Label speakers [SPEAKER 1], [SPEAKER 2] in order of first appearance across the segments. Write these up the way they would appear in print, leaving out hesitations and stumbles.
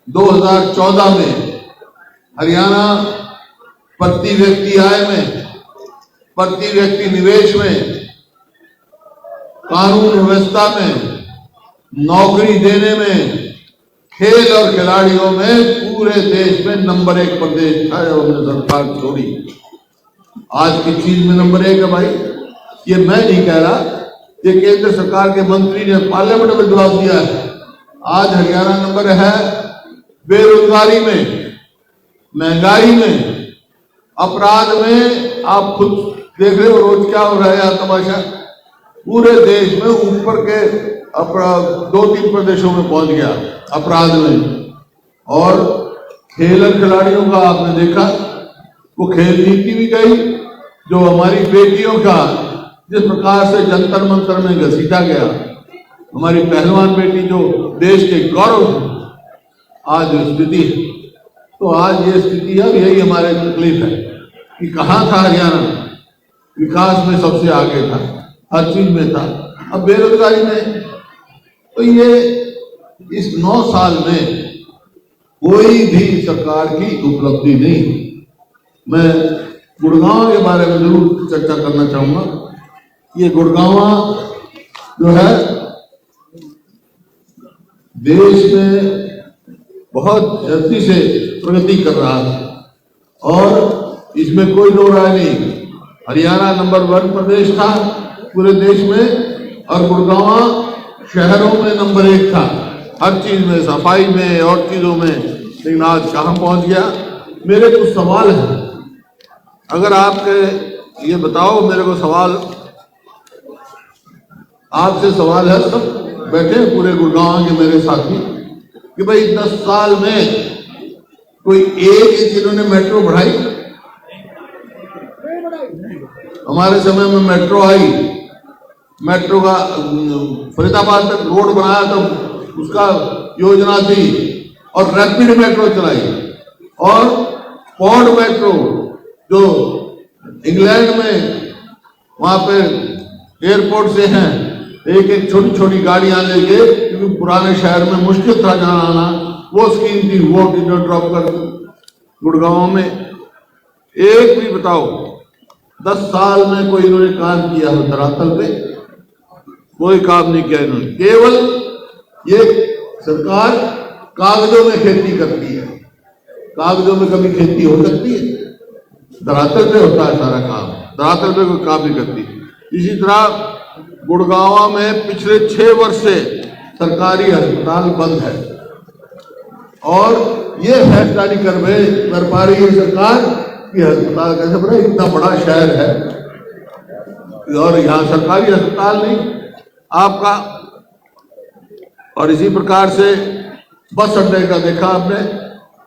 [SPEAKER 1] 2014 में हरियाणा प्रति व्यक्ति आय में, प्रति व्यक्ति निवेश में, कानून व्यवस्था में, नौकरी देने में, खेल और खिलाड़ियों में पूरे देश में नंबर 1 प्रदेश था जब हमने सरकार छोड़ी। आज की चीज में नंबर 1 है भाई। ये मैं नहीं कह रहा, ये केंद्र सरकार के मंत्री ने पार्लियामेंट में जवाब दिया है। आज हरियाणा नंबर है बेरोजगारी में, महंगाई में, अपराध में। आप खुद देख रहे हो रोज क्या हो रहा है यहाँ तमाशा। पूरे देश में ऊपर के 2-3 प्रदेशों में पहुंच गया अपराध में। और खेल खिलाड़ियों का आपने देखा, वो खेल नीति भी गई, जो हमारी बेटियों का जिस प्रकार से जंतर मंतर में घसीटा गया, हमारी पहलवान बेटी जो देश के गौरव, आज स्थिति है। तो आज ये स्थिति है, यही हमारे तकलीफ है कि कहाँ था हरियाणा, विकास में सबसे आगे था, हर चीज में था, अब बेरोजगारी में। तो ये इस 9 साल में कोई भी सरकार की उपलब्धि नहीं। मैं गुड़गांव के बारे में जरूर चर्चा करना चाहूंगा। ये गुड़गांव जो है देश में बहुत जल्दी से प्रगति कर रहा है और इसमें कोई दो राय नहीं। हरियाणा नंबर 1 प्रदेश था पूरे देश में और गुड़गांव शहरों में नंबर 1 था, हर चीज में, सफाई में और चीजों में। लेकिन आज कहाँ पहुंच गया। मेरे कुछ सवाल हैं, अगर आपके ये बताओ, मेरे को सवाल आपसे सवाल है, सब बैठे हैं पूरे गुड़गांव के मेरे साथी, कि भाई 10 साल में कोई एक जिन्होंने मेट्रो बढ़ाई। हमारे समय में मेट्रो आई, मेट्रो का फरीदाबाद तक रोड बनाया तो उसका योजना थी, और रैपिड मेट्रो चलाई, और पॉड मेट्रो जो इंग्लैंड में वहां पे एयरपोर्ट से हैं, एक एक छोटी छोटी गाड़ियां लेके, क्योंकि पुराने शहर में मुश्किल था जाना आना, वो स्कीम थी, वो ड्रॉप कर गुड़गांव में। एक भी बताओ 10 साल में कोई इन्होंने काम किया हो धरातल पे? कोई काम नहीं किया इन्होंने। केवल ये सरकार कागजों में खेती करती है। कागजों में कभी खेती हो सकती है? धरातल पे होता है सारा काम, धरातल पे कोई काम नहीं करती। इसी तरह गुड़गांव में पिछले 6 वर्ष से सरकारी अस्पताल बंद है, और ये फैसला नहीं कर पा रही है सरकार कि अस्पताल कैसे बना। इतना बड़ा शहर है और यहाँ सरकारी अस्पताल नहीं आपका। और इसी प्रकार से बस अड्डे का देखा आपने,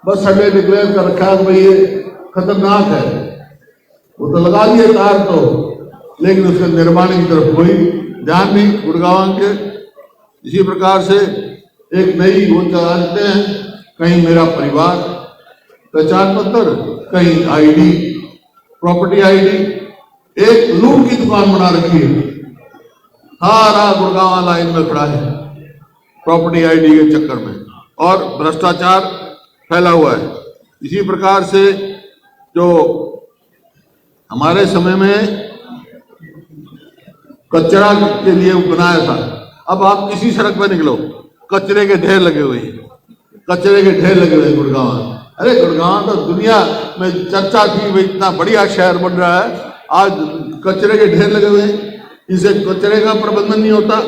[SPEAKER 1] बस अड्डे डिक्लेयर कर रखा है भाई ये खतरनाक है, वो तो लगा दिए तार तो, लेकिन उसके निर्माण की तरफ कोई ध्यान नहीं गुड़गांव के। इसी प्रकार से एक नई वो चलाते हैं, कहीं मेरा परिवार पहचान पत्र, कहीं आईडी, प्रॉपर्टी आईडी, एक लूट की दुकान बना रखी है। सारा गुड़गांव लाइन में खड़ा है प्रॉपर्टी आईडी के चक्कर में, और भ्रष्टाचार फैला हुआ है। इसी प्रकार से जो हमारे समय में कचरा के लिए बनाया था, अब आप किसी सड़क पर निकलो कचरे के ढेर लगे हुए हैं, कचरे के ढेर लगे हुए गुड़गांव। अरे गुड़गांव तो दुनिया में चर्चा थी, भाई इतना बढ़िया शहर बन रहा है, आज कचरे के ढेर लगे हुए हैं। इसे कचरे का प्रबंधन नहीं होता,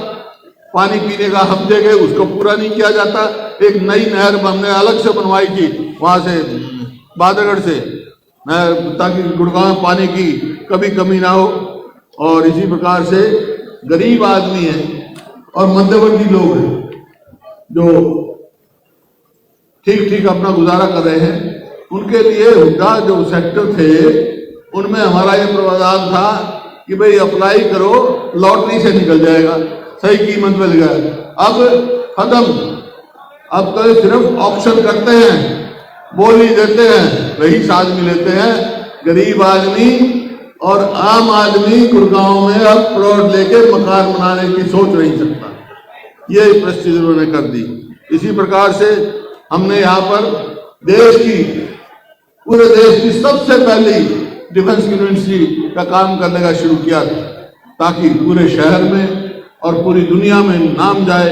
[SPEAKER 1] पानी पीने का हम देंगे उसको पूरा नहीं किया जाता। एक नई नहर हमने अलग से बनवाई थी वहां से बादरगढ़ से, ताकि गुड़गांव में पानी की कभी कमी ना हो। और इसी प्रकार से गरीब आदमी है और मध्यवर्ती लोग हैं जो ठीक ठीक अपना गुजारा कर रहे हैं, उनके लिए हुड्डा जो सेक्टर थे उनमें हमारा ये प्रावधान था कि भाई अप्लाई करो, लॉटरी से निकल जाएगा, सही कीमत मिल गया। अब खत्म, अब तो सिर्फ ऑप्शन करते हैं, बोली देते हैं, रईस आदमी लेते हैं, गरीब आदमी और आम आदमी गुड़गांव में अब प्लॉट लेके मकान बनाने की सोच नहीं सकता। ये परिस्थिति उन्होंने कर दी। इसी प्रकार से हमने यहाँ पर पूरे देश की सबसे पहली डिफेंस यूनिवर्सिटी का काम करने का शुरू किया, ताकि पूरे शहर में और पूरी दुनिया में नाम जाए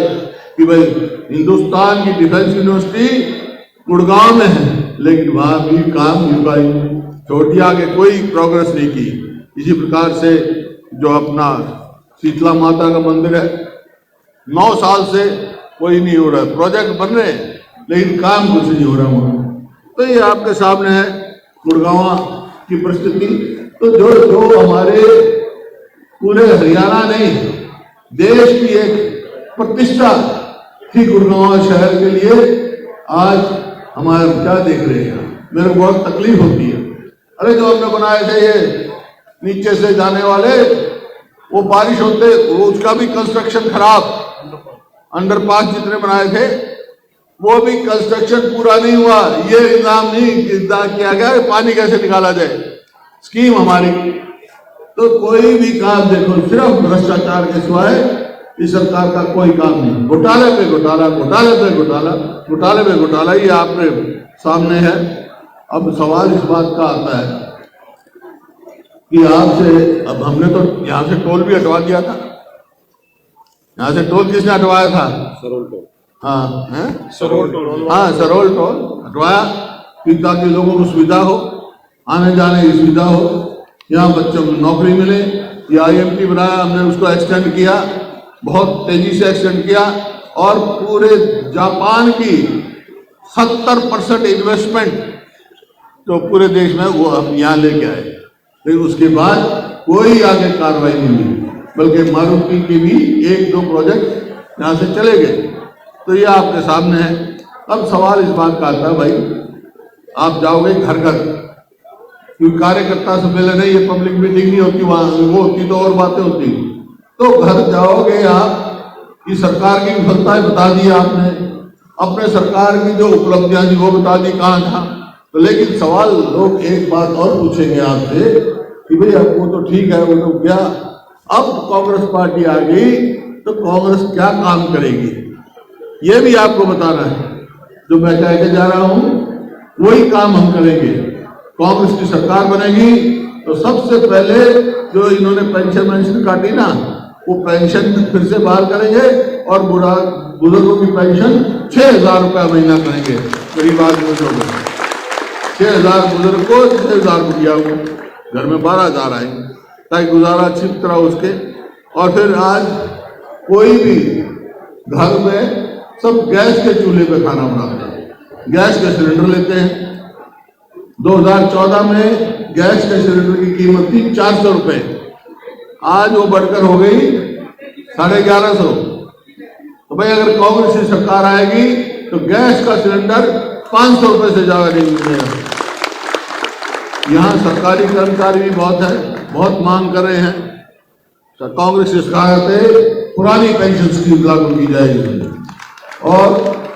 [SPEAKER 1] कि भाई हिंदुस्तान की डिफेंस यूनिवर्सिटी गुड़गांव में है, लेकिन वहां भी काम छोड़ दिया, आगे कोई प्रोग्रेस नहीं की। इसी प्रकार से जो अपना शीतला माता का मंदिर है, 9 साल से कोई नहीं हो रहा, प्रोजेक्ट बन रहे लेकिन काम कुछ नहीं हो रहा वहां। तो ये आपके सामने है गुड़गांव की परिस्थिति। तो जो हमारे पूरे हरियाणा नहीं, देश की एक प्रतिष्ठा थी गुड़गांव शहर के लिए, आज हमारे क्या देख रहे हैं, मेरे को बहुत तकलीफ होती है। अरे जो हमने बनाए थे ये नीचे से जाने वाले, वो बारिश होते वो उसका भी कंस्ट्रक्शन खराब, अंडरपास जितने बनाए थे वो भी कंस्ट्रक्शन पूरा नहीं हुआ। ये इंतजाम नहीं किया गया पानी कैसे निकाला जाए, स्कीम हमारी। तो कोई भी काम देखो, सिर्फ भ्रष्टाचार के सिवाय इस सरकार का कोई काम नहीं। घोटाले पे घोटाला, घोटाले पे घोटाला, घोटाले पे घोटाला, ये आपके सामने है। अब सवाल इस बात का आता है कि आपसे, अब हमने तो यहाँ से टोल भी हटवा दिया था। यहाँ से टोल किसने हटवाया था? सरोल टोल। हाँ है, सरोल टोल। हाँ, सरोल टोल हटवाया कि ताकि लोगों को सुविधा हो, आने जाने की सुविधा हो, यहाँ बच्चों को नौकरी मिले। ये IMT बनाया हमने, उसको एक्सटेंड किया, बहुत तेजी से एक्सटेंड किया, और पूरे जापान की 70% इन्वेस्टमेंट तो पूरे देश में वो हम यहाँ लेके आए। लेकिन उसके बाद कोई आगे कार्रवाई नहीं हुई, बल्कि मारुति की भी 1-2 प्रोजेक्ट यहाँ से चले गए। तो ये आपके सामने है। अब सवाल इस बात का आता है, भाई आप जाओगे घर घर, क्योंकि कार्यकर्ता से पहले नहीं, ये पब्लिक मीटिंग नहीं होती, वहां वो होती तो और बातें होती। तो घर जाओगे आप, कि सरकार की विफलताएं बता दी आपने, अपने सरकार की जो उपलब्धियां थी वो बता दी कहाँ था। तो लेकिन सवाल लोग एक बात और पूछेंगे आपसे कि भाई अब वो तो ठीक है, वो तो क्या, अब कांग्रेस पार्टी आ गई तो कांग्रेस क्या काम करेगी, ये भी आपको बताना है। जो मैं कह के जा रहा हूं वही काम हम करेंगे। कांग्रेस की सरकार बनेगी तो सबसे पहले जो इन्होंने पेंशन काटी ना, वो पेंशन फिर से बहाल करेंगे, और बुजुर्गों की पेंशन 6,000 रुपया महीना करेंगे। गरीब आदमी को 6,000, बुजुर्ग को 6,000 रुपया, घर में 12,000 आएंगे, ताकि गुजारा अच्छी तरह उसके। और फिर आज कोई भी घर में सब गैस के चूल्हे पे खाना बनाते हैं, गैस के सिलेंडर लेते हैं। 2014 में गैस के सिलेंडर की कीमत थी 400 रुपए, आज वो बढ़कर हो गई 1150। तो भाई अगर कांग्रेस की सरकार आएगी तो गैस का सिलेंडर 500 रुपए से ज्यादा नहीं मिलेगा। यहाँ सरकारी कर्मचारी भी बहुत है, बहुत मांग कर रहे हैं। कांग्रेस की सरकार पे पुरानी पेंशन स्कीम लागू की जाएगी, और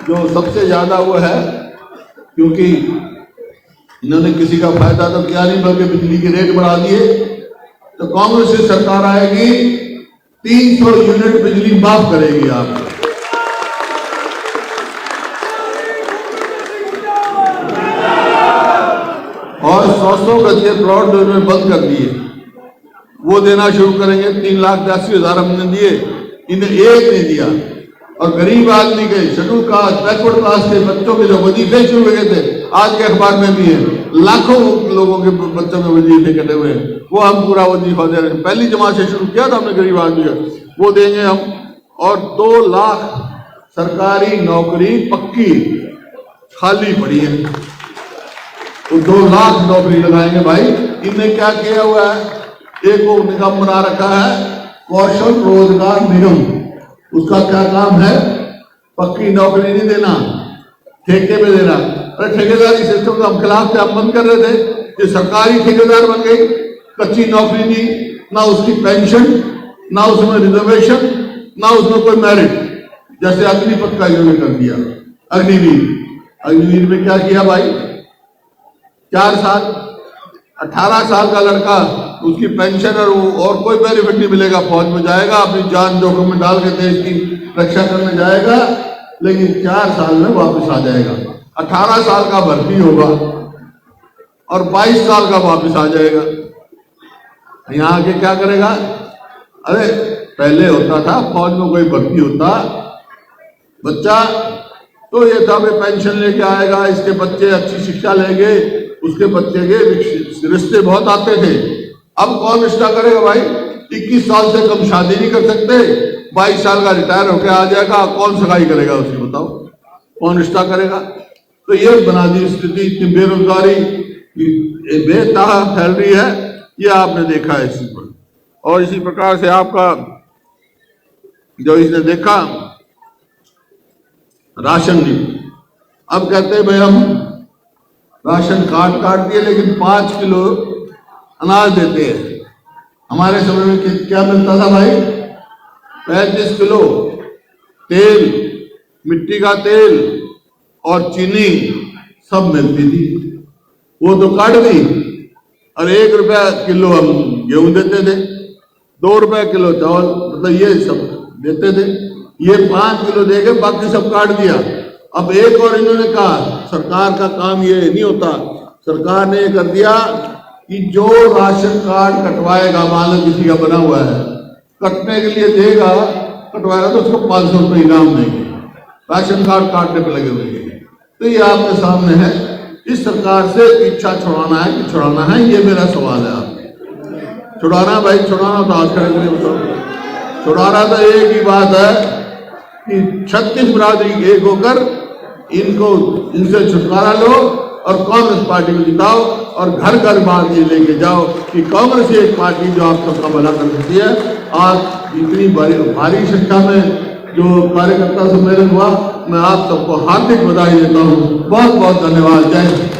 [SPEAKER 1] जो सबसे ज्यादा वो है, क्योंकि इन्होंने किसी का फायदा तो किया नहीं, बल्कि बिजली के रेट बढ़ा दिए। तो कांग्रेस की सरकार आएगी 300 यूनिट बिजली माफ करेगी आपको। और 100 गज के प्लॉट जो इन्होंने बंद कर दिए वो देना शुरू करेंगे। 3,82,000 हमने दिए, इन्हें एक नहीं दिया। और गरीब आदमी के, शेड्यूल कास्ट, बैकवर्ड कास्ट के बच्चों के जो वजीफे शुरू हुए थे, आज के अखबार में भी है, लाखों लोगों के बच्चों के वजीफे कटे हुए हैं, वो हम पूरा वजीफा दे रहे हैं। पहली जमात से शुरू किया था हमने गरीब आदमी का, वो देंगे हम। और 2 लाख सरकारी नौकरी पक्की खाली पड़ी है, तो 2 लाख नौकरी लगाएंगे। भाई इनने क्या किया हुआ है, एक वो निगम बना रखा है, कौशल रोजगार निगम। उसका क्या काम है, पक्की नौकरी नहीं देना, ठेके पे देना। अरे ठेकेदारी सिस्टम का हम खिलाफ थे, हम बंद कर रहे थे कि सरकारी ठेकेदार बन गई, कच्ची नौकरी नहीं, ना उसकी पेंशन, ना उसमें रिजर्वेशन, ना उसमें कोई मेरिट। जैसे अग्निपथ का इन्होंने कर दिया, अग्निवीर में क्या किया भाई, 4 साल, 18 साल का लड़का, उसकी पेंशन और कोई बेनिफिट नहीं मिलेगा। फौज में जाएगा, अपनी जान जोखिम में डाल के देश की रक्षा करने जाएगा, लेकिन 4 साल में वापस आ जाएगा। 18 साल का भर्ती होगा और 22 साल का वापस आ जाएगा। यहाँ आके क्या करेगा? अरे पहले होता था फौज में कोई भर्ती होता बच्चा तो ये था भाई पेंशन लेके आएगा, इसके बच्चे अच्छी शिक्षा लेंगे, उसके बच्चे के रिश्ते बहुत आते थे। अब कौन रिश्ता करेगा भाई? 21 साल से कम शादी नहीं कर सकते, 22 साल का रिटायर होकर आ जाएगा, कौन सगाई करेगा उसकी? बताओ कौन रिश्ता करेगा? तो ये बना दी स्थिति। इतनी बेरोजगारी बेतहा फैल रही है, ये आपने देखा है इसी पर। और इसी प्रकार से आपका जो इसने देखा राशन नीति, अब कहते हैं भाई हम राशन काट दिए लेकिन 5 किलो अनाज देते हैं। हमारे समय में क्या मिलता था भाई? 35 किलो तेल, मिट्टी का तेल और चीनी सब मिलती थी, वो तो काट दी। और 1 रुपया किलो हम गेहूं देते थे, 2 रुपया किलो चावल, मतलब ये सब देते थे। ये 5 किलो देके बाकी सब काट दिया। अब एक और इन्होंने कहा, सरकार का काम ये नहीं होता, सरकार ने ये कर दिया कि जो राशन कार्ड कटवाएगा, मान लो किसी का बना हुआ है, कटने के लिए देगा, कटवाएगा तो उसको 500 रुपये इनाम देंगे, राशन कार्ड काटने पे लगे हुए हैं। तो ये आपके सामने है। इस सरकार से इच्छा छुड़ाना है कि छुड़ाना है, ये मेरा सवाल है। आप छुड़ाना भाई, छुड़ाना तो आज खड़े करिए, बताओ। छुड़ाना तो एक ही बात है कि 36 बिरादरी एक होकर इनसे छुटकारा लो और कांग्रेस पार्टी को जिताओ और घर घर बात ये लेके जाओ कि कांग्रेस एक पार्टी जो आप सबका भला कर सकती है। आज इतनी भारी संख्या में जो कार्यकर्ता सम्मेलन हुआ, मैं आप सबको हार्दिक बधाई देता हूँ। बहुत बहुत धन्यवाद। जय हिंद।